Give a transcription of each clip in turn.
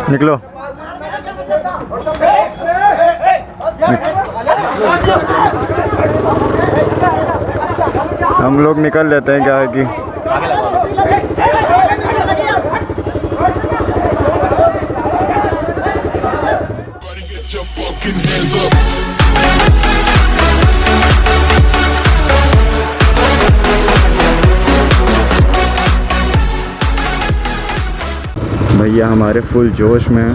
निकलो। हम लोग निकल लेते हैं क्या है कि भैया हमारे फुल जोश में हैं।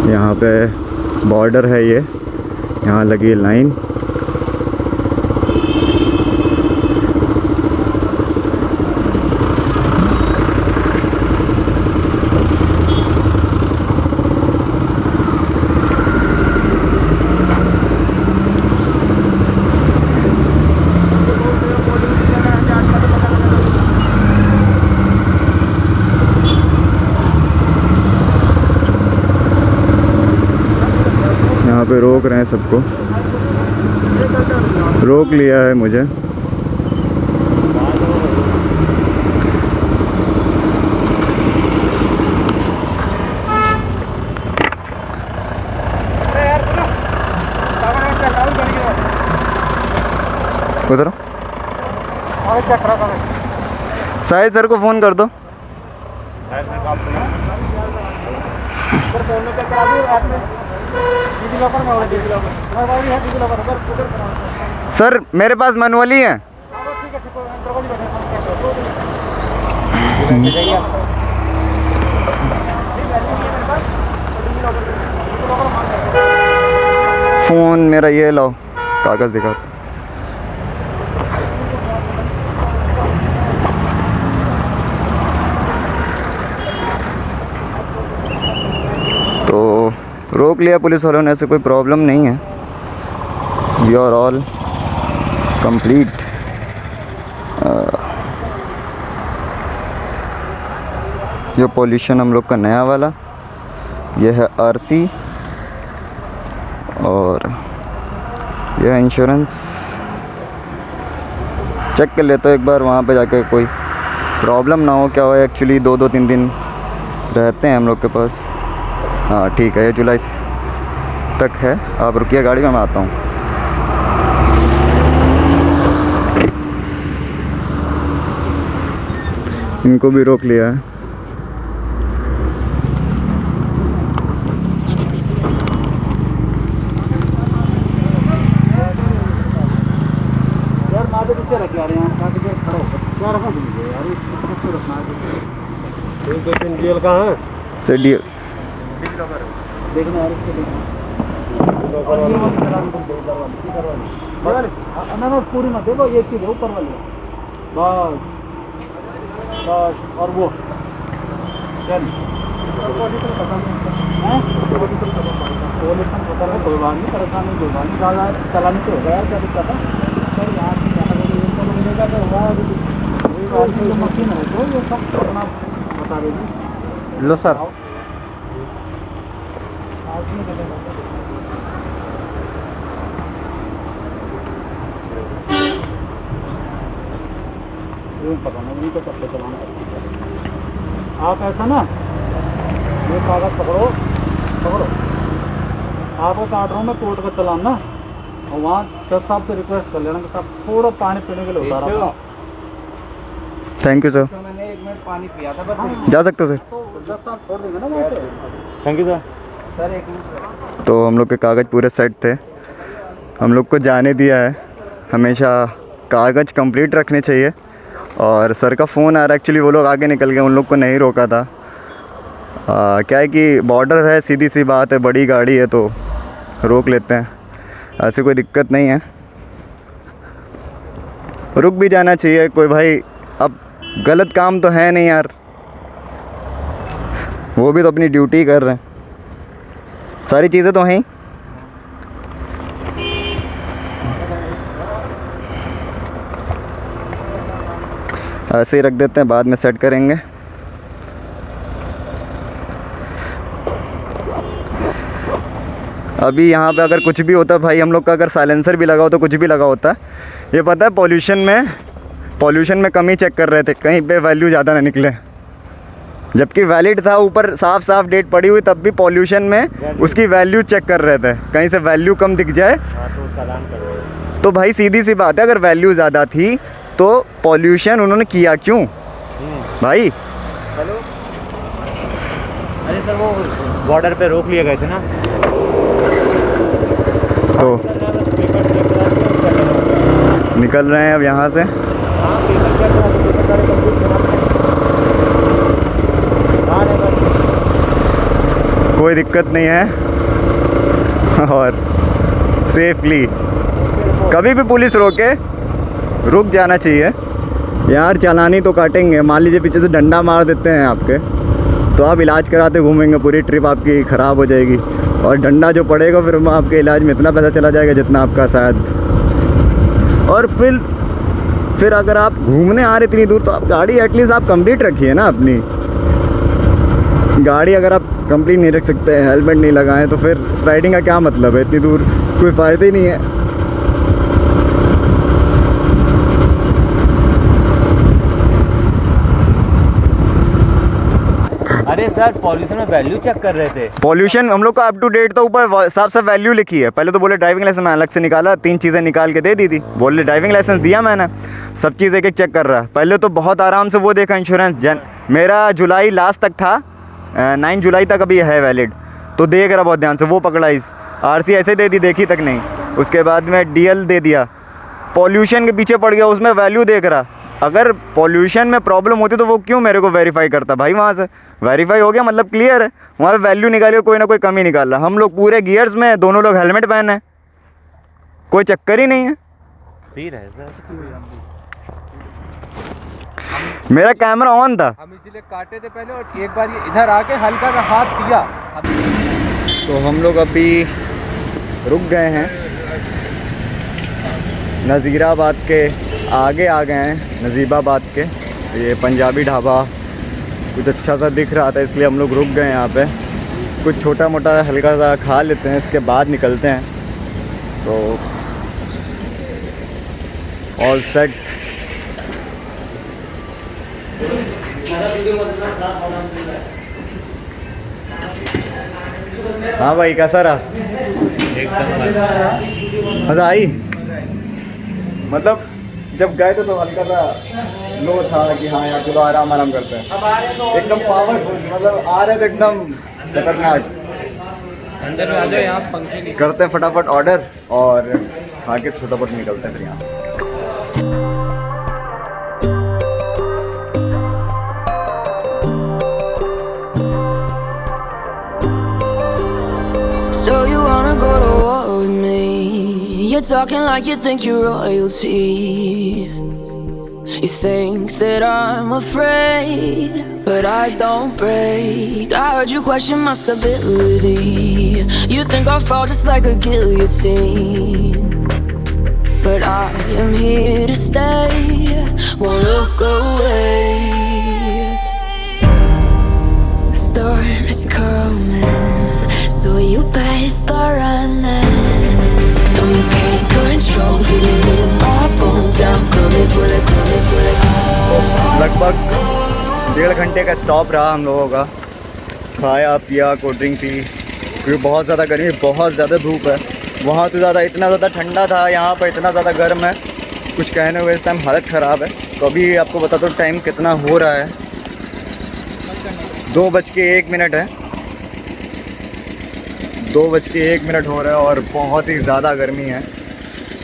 यहाँ पे बॉर्डर है, ये यहाँ लगी है लाइन। यहाँ पे रोक रहे हैं सबको, रोक लिया है मुझे। उधर साहिद सर को फ़ोन कर दो। सर मेरे पास मैनुअल ही है। फ़ोन मेरा ये लो, कागज़ दिखा। तो रोक लिया पुलिस वालों ने, ऐसे कोई प्रॉब्लम नहीं है। We are all complete. ये पॉल्यूशन हम लोग का नया वाला, ये है आरसी और यह है इंश्योरेंस। चेक कर लेते हो एक बार वहाँ पे जाकर, कोई प्रॉब्लम ना हो। क्या हो एक्चुअली 2-3 दिन रहते हैं हम लोग के पास। हाँ ठीक है, ये जुलाई तक है। आप रुकिए गाड़ी में, मैं आता हूँ। इनको भी रोक लिया है। डीएल कहाँ है? से डीएल पूरी मत देखो, एक चीज है ऊपर वाली बस बस। और वो कोई बात नहीं, परेशानी कोई बात नहीं, चलानी तो होगा यार, क्या दिक्कत है सर। यहाँ मशीन है तो ये सब अपना बता देगी। लो सर। पता नहीं तो कब चलाना। आप ऐसा ना, ये कागज पकड़ो पकड़ो, आपको काट रहा हूँ मैं कोर्ट का चालान ना, और वहाँ जज साहब से रिक्वेस्ट कर लेना कि साहब थोड़ा पानी पीने के लिए उतारा था। Thank you sir. मैंने 1 मिनट पानी पिया था बस। जा सकते हो सर। तो जज साहब छोड़ देंगे ना वहाँ से। Thank you sir. Sir 1 minute. तो हम लोग के कागज़ पूरे सेट थे, हम लोग को जाने दिया है। हमेशा कागज़ कंप्लीट रखने चाहिए। और सर का फ़ोन आ रहा है, एक्चुअली वो लोग आगे निकल गए, उन लोग को नहीं रोका था। क्या है कि बॉर्डर है, सीधी सी बात है, बड़ी गाड़ी है तो रोक लेते हैं, ऐसे कोई दिक्कत नहीं है। रुक भी जाना चाहिए कोई भाई, अब गलत काम तो है नहीं यार, वो भी तो अपनी ड्यूटी कर रहे हैं, सारी चीज़ें तो हैं। ऐसे ही रख देते हैं, बाद में सेट करेंगे। अभी यहाँ पे अगर कुछ भी होता भाई, हम लोग का अगर साइलेंसर भी लगा हो तो कुछ भी लगा होता। ये पता है पॉल्यूशन में पॉल्यूशन में कमी चेक कर रहे थे, कहीं पे वैल्यू ज़्यादा ना निकले, जबकि वैलिड था, ऊपर साफ साफ डेट पड़ी हुई, तब भी पॉल्यूशन में उसकी वैल्यू चेक कर रहे थे, कहीं से वैल्यू कम दिख जाए तो भाई सीधी सी बात है, अगर वैल्यू ज़्यादा थी तो पॉल्यूशन उन्होंने किया क्यों भाई? हेलो, अरे सर वो बॉर्डर पे रोक लिए गए थे ना, तो निकल रहे हैं अब यहाँ से। कोई दिक्कत नहीं है और सेफली, कभी भी पुलिस रोके रुक जाना चाहिए यार। चालानी तो काटेंगे, मान लीजिए पीछे से डंडा मार देते हैं आपके, तो आप इलाज कराते घूमेंगे, पूरी ट्रिप आपकी ख़राब हो जाएगी, और डंडा जो पड़ेगा फिर आपके इलाज में इतना पैसा चला जाएगा जितना आपका शायद। और फिर अगर आप घूमने आ रहे इतनी दूर, तो आप गाड़ी एटलीस्ट आप कंप्लीट रखिए ना अपनी गाड़ी। अगर आप कंप्लीट नहीं रख सकते, हेलमेट नहीं लगाएं, तो फिर राइडिंग का क्या मतलब है? इतनी दूर कोई फ़ायदा ही नहीं है। अरे सर पॉल्यूशन में वैल्यू चेक कर रहे थे। पॉल्यूशन हम लोग का अप टू डेट था, ऊपर साफ साफ वैल्यू लिखी है। पहले तो बोले ड्राइविंग लाइसेंस, मैं अलग से निकाला, 3 चीज़ें निकाल के दे दी थी, बोले ड्राइविंग लाइसेंस दिया मैंने, सब चीज़ एक एक चेक कर रहा है। पहले तो बहुत आराम से वो देखा इंश्योरेंस, मेरा जुलाई लास्ट तक था, 9 जुलाई तक अभी है वैलिड, तो देख रहा बहुत ध्यान से, वो पकड़ा। इस RC ऐसे दे दी, देखी तक नहीं। उसके बाद में DL दे दिया, पॉल्यूशन के पीछे पड़ गया, उसमें वैल्यू देख रहा। अगर पॉल्यूशन में प्रॉब्लम होती तो वो क्यों मेरे को वेरीफाई करता भाई? वहाँ से वेरीफाई हो गया मतलब क्लियर है, वहाँ पे वैल्यू निकाली, कोई ना कोई कमी निकाला। हम लोग पूरे गियर्स में, दोनों लोग हेलमेट पहने हैं, कोई चक्कर ही नहीं है। फिर है सर, मेरा कैमरा ऑन था, हम इसीलिए काटे थे पहले, और एक बार ये इधर आके हल्का सा हाथ दिया। तो हम लोग अभी रुक गए हैं नज़ीराबाद के आगे आ गए हैं, नजीबाबाद के। ये पंजाबी ढाबा कुछ अच्छा सा दिख रहा था, इसलिए हम लोग रुक गए यहाँ पे, कुछ छोटा मोटा हल्का सा खा लेते हैं, इसके बाद निकलते हैं। तो ऑल सेट। हाँ भाई, कैसा रहा? एकदम मज़ा आई? मतलब जब गए थे तो हल्का सा लो था कि हाँ यार चलो आराम करते हैं, एकदम पावरफुल, मतलब आ रहे थे एकदम खतरनाक। अंदर आ जाओ, यहाँ पंखे नहीं। करते हैं फटाफट ऑर्डर और खा के फटाफट निकलते हैं फिर यहाँ। So you wanna go to war with me? You're talking like you think you're royalty. You think that I'm afraid, but I don't break. I heard you question my stability. You think I'll fall just like a guillotine, but I am here to stay. Won't look away. The storm is coming, so you better start running. No, you can't control, feel it in my bones. I'm coming for the. लगभग 1.5 घंटे का stop रहा हम लोगों का, खाया पिया, cold drink P, क्योंकि बहुत ज़्यादा गर्मी, बहुत ज़्यादा धूप है। वहाँ तो ज़्यादा, इतना ज़्यादा ठंडा था, यहाँ पर इतना ज़्यादा गर्म है, कुछ कहने हुए इस टाइम हालत ख़राब है। तो अभी आपको बताता हूँ टाइम कितना हो रहा है, 2:01 है, 2:01 हो रहा है और बहुत ही ज़्यादा गर्मी है।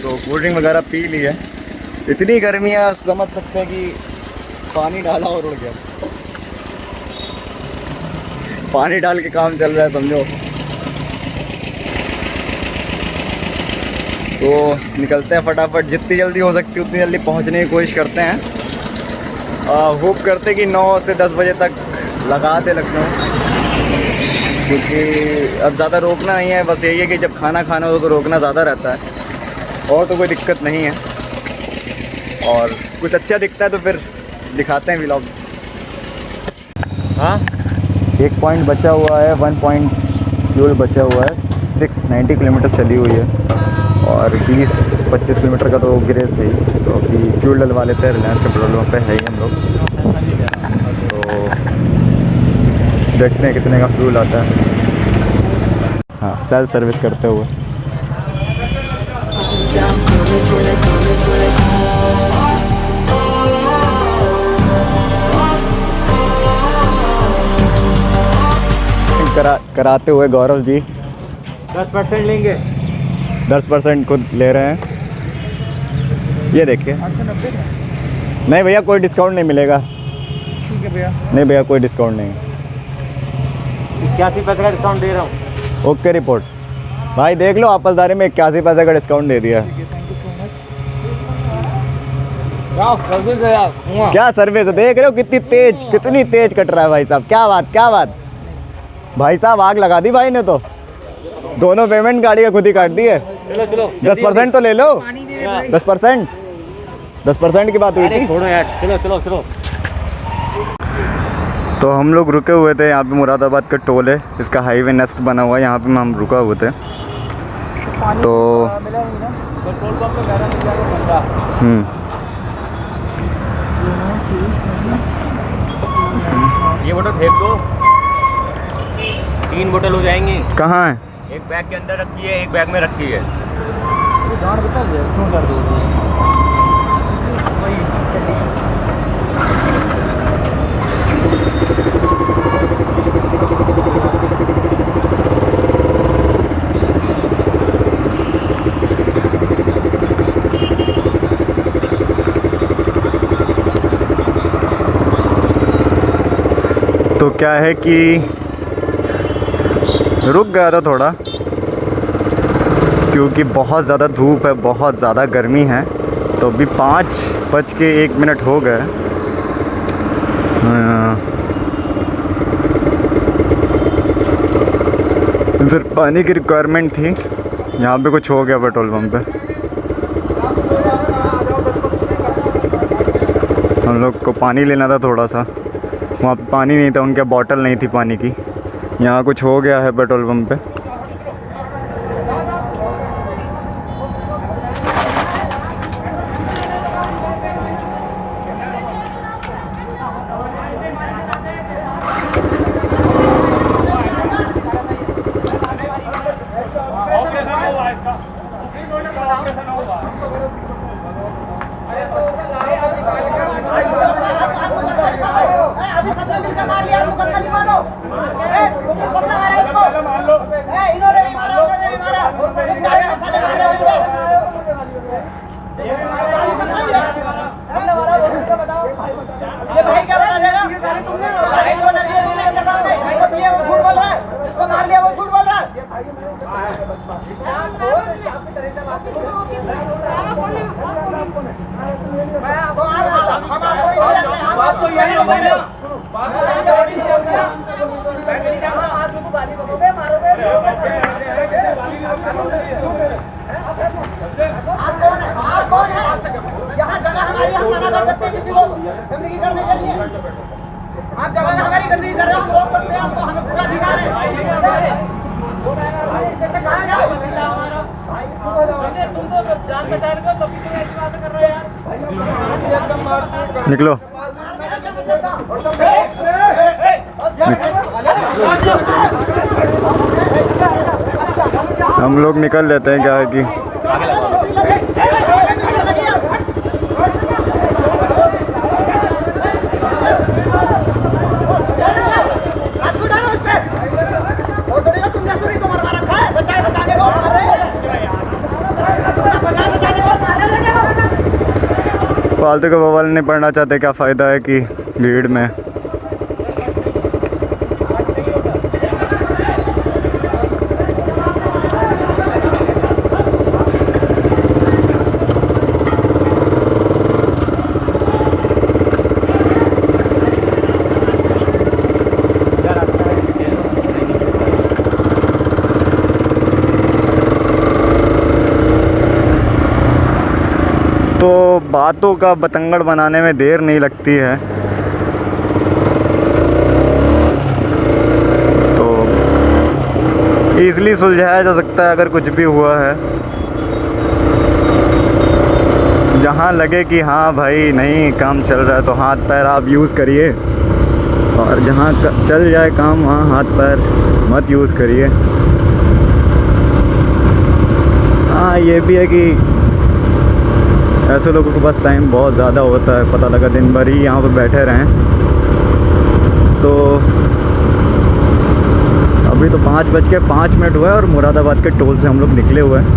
तो कोल्ड ड्रिंक वगैरह पी ली है, इतनी गर्मी है समझ सकते हैं कि पानी डाला और उड़ गया, पानी डाल के काम चल रहा है समझो। तो निकलते हैं फटाफट, जितनी जल्दी हो सकती है उतनी जल्दी पहुंचने की कोशिश करते हैं। होप करते कि 9 से 10 बजे तक लगाते लखनऊ, क्योंकि अब ज़्यादा रोकना नहीं है, बस यही है कि जब खाना खाना हो तो रोकना ज़्यादा रहता है, और तो कोई दिक्कत नहीं है। और कुछ अच्छा दिखता है तो फिर दिखाते हैं व्लॉग। हाँ, 1 पॉइंट बचा हुआ है, 1 पॉइंट फ्यूल बचा हुआ है, 690 किलोमीटर चली हुई है और 20-25 किलोमीटर का तो ग्रेस है ही। तो अभी फ्यूल डलवा लेते हैं, रिलायंस के पेट्रोल पंप पे है ही हम लोग। तो देखते हैं कितने का फ्यूल आता है। हाँ, सेल्फ सर्विस करते हुए। I'm coming for the, coming for the. कराते हुए गौरव जी 10% लेंगे। 10% खुद ले रहे हैं। ये देखिए, नहीं भैया कोई डिस्काउंट नहीं मिलेगा। ठीक है भैया। नहीं भैया कोई डिस्काउंट नहीं। 81 पैसे का डिस्काउंट दे रहा हूँ। ओके रिपोर्ट भाई, देख लो आपसदारी में 81 पैसे का डिस्काउंट दे दिया। Thank you so much. Service है यार। क्या सर्विस है, देख रहे हो कितनी तेज कट रहा है भाई साहब। क्या बात भाई साहब, आग लगा दी भाई ने तो। दोनों पेमेंट गाड़ी का खुद ही काट दी है। चलो 10% तो ले लो। 10% की बात हुई थी। छोड़ो यार, चलो। तो हम लोग रुके हुए थे यहाँ पे, मुरादाबाद का टोल है, इसका हाईवे नेक्स्ट बना हुआ है, यहाँ पे हम रुका हुए थे। तो मिला नहीं ना पेट्रोल पंप पे मेरा मिल जाएगा 15। ये बोतल फेंक दो, 3 बोतल हो जाएंगी। कहाँ है? एक बैग के अंदर रखी है, एक बैग में रखी है। जान बता दे क्यों कर दो भाई। तो क्या है कि रुक गया था थोड़ा, क्योंकि बहुत ज़्यादा धूप है, बहुत ज़्यादा गर्मी है। तो अभी 5:01 हो गए। फिर पानी की रिक्वायरमेंट थी, यहाँ पे कुछ हो गया पेट्रोल पंप पे। हम लोग को पानी लेना था थोड़ा सा, वहाँ पे पानी नहीं था, उनके बॉटल नहीं थी पानी की। यहाँ कुछ हो गया है पेट्रोल पंप पे। आप जगह में हमारी गंदगी कर रहे हो, हम रोक सकते हैं आपको, हमें पूरा अधिकार है। तुम तो जान बचा रहे हो, तभी तुम ऐसी बातें कर रहे हो यार। निकलो। हम लोग निकल लेते हैं, क्या है कि फालतू का बवाल नहीं पढ़ना चाहते, क्या फ़ायदा है कि भीड़ में। तो बातों का बतंगड़ बनाने में देर नहीं लगती है। तो ईज़िली सुलझाया जा सकता है अगर कुछ भी हुआ है। जहाँ लगे कि हाँ भाई नहीं काम चल रहा है तो हाथ पैर आप यूज़ करिए, और जहाँ चल जाए काम वहाँ हाथ पैर मत यूज़ करिए। हाँ ये भी है कि ऐसे लोगों के पास टाइम बहुत ज़्यादा होता है, पता लगा दिन भर ही यहाँ पर बैठे रहें। तो अभी तो 5:05 हुआ है और मुरादाबाद के टोल से हम लोग निकले हुए हैं।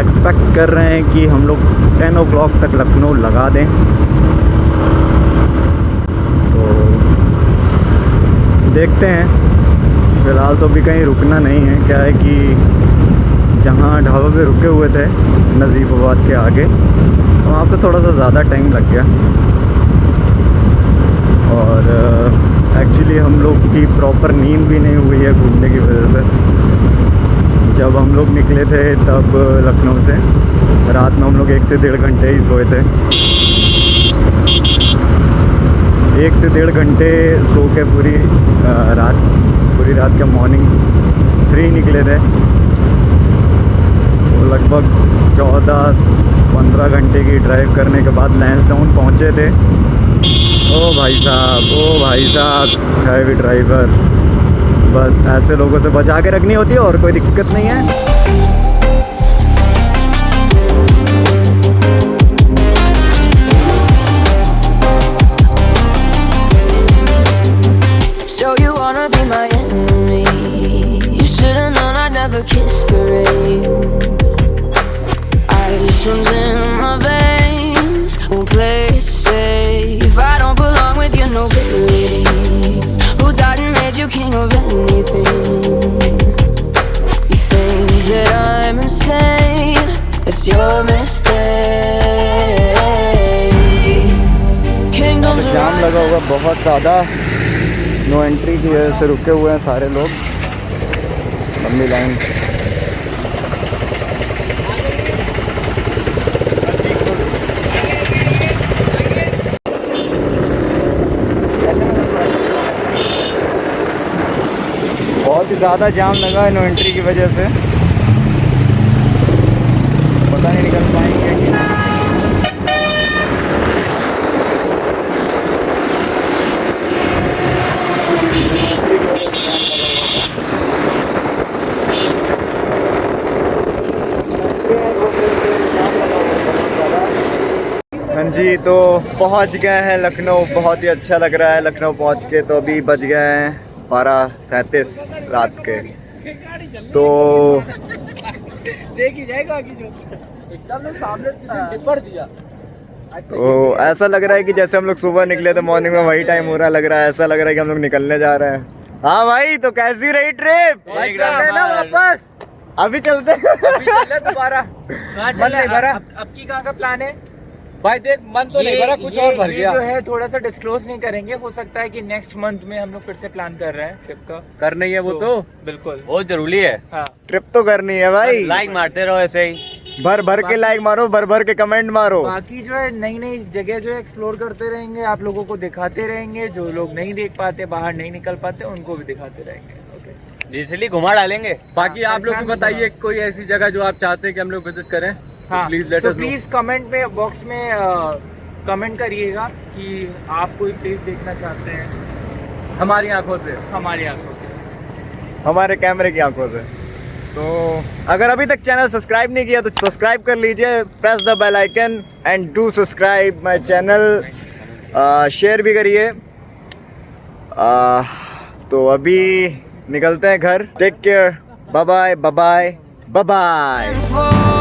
एक्सपेक्ट कर रहे हैं कि हम लोग 10 o'clock तक लखनऊ लगा दें। तो देखते हैं, फ़िलहाल तो अभी कहीं रुकना नहीं है। क्या है कि जहाँ ढाबा पे रुके हुए थे नज़ीबाबाद के आगे, वहाँ पे थोड़ा सा ज़्यादा टाइम लग गया। और एक्चुअली हम लोग की प्रॉपर नींद भी नहीं हुई है घूमने की वजह से। जब हम लोग निकले थे तब लखनऊ से रात में हम लोग 1 से 1.5 घंटे ही सोए थे। 1 से 1.5 घंटे सो के पूरी रात का मॉर्निंग 3 निकले थे। तो लगभग 14-15 घंटे की ड्राइव करने के बाद लैंसडाउन पहुँचे थे। ओ भाई साहब हैवी ड्राइवर, बस ऐसे लोगों से बचा के रखनी होती है और कोई दिक्कत नहीं है। So you wanna be my enemy? You should've known I'd never kiss the rain. Ice runs in my veins, won't play it safe. I don't belong with your nobility. Who died and made you king of anything? You think that I'm insane? It's your mistake. Kingdoms जाम लगा हुआ बहुत ज़्यादा, no entry की वजह से रुके हुए हैं सारे लोग, लंबी लाइन। बहुत ही ज़्यादा जाम लगा है नो एंट्री की वजह से, पता नहीं निकल पाएंगे कि नहीं। हाँ जी, तो पहुंच गए हैं लखनऊ। बहुत ही अच्छा लग रहा है लखनऊ पहुंच के। तो अभी बज गए हैं 12:37 रात के। तो तो ऐसा लग रहा है कि जैसे हम लोग सुबह निकले थे, मॉर्निंग में वही टाइम हो रहा लग रहा है। ऐसा लग रहा है कि हम लोग निकलने जा रहे हैं। हाँ भाई, तो कैसी रही ट्रिप? वापस अभी चलते दोबारा। मन नहीं भरा। अब की कहाँ का प्लान है भाई? देख, मन तो नहीं भरा, कुछ और भर गया। जो है थोड़ा सा डिस्क्लोज नहीं करेंगे। हो सकता है कि नेक्स्ट मंथ में हम लोग फिर से प्लान कर रहे हैं ट्रिप का। करना ही है वो तो बिल्कुल बहुत जरूरी है। हाँ, ट्रिप तो करनी है भाई। लाइक मारते रहो ऐसे ही, भर भर के लाइक मारो, भर भर के कमेंट मारो। बाकी जो है नई नई जगह जो है एक्सप्लोर करते रहेंगे, आप लोगों को दिखाते रहेंगे। जो लोग नहीं देख पाते, बाहर नहीं निकल पाते, उनको भी दिखाते रहेंगे। डिजिटली घुमा डालेंगे। बाकी आप लोग भी बताइए कोई ऐसी जगह जो आप चाहते हैं कि हम लोग विजिट करें। हाँ, please let us know. Please comment में बॉक्स में कमेंट करिएगा कि आप कोई प्लेस देखना चाहते हैं हमारी आंखों से, हमारी आंखों से, हमारे कैमरे की आंखों से। तो अगर अभी तक चैनल सब्सक्राइब नहीं किया तो सब्सक्राइब कर लीजिए, press the bell icon and do subscribe my channel. Share भी करिए। तो अभी निकलते हैं घर। Take care, bye bye bye bye bye. and fall.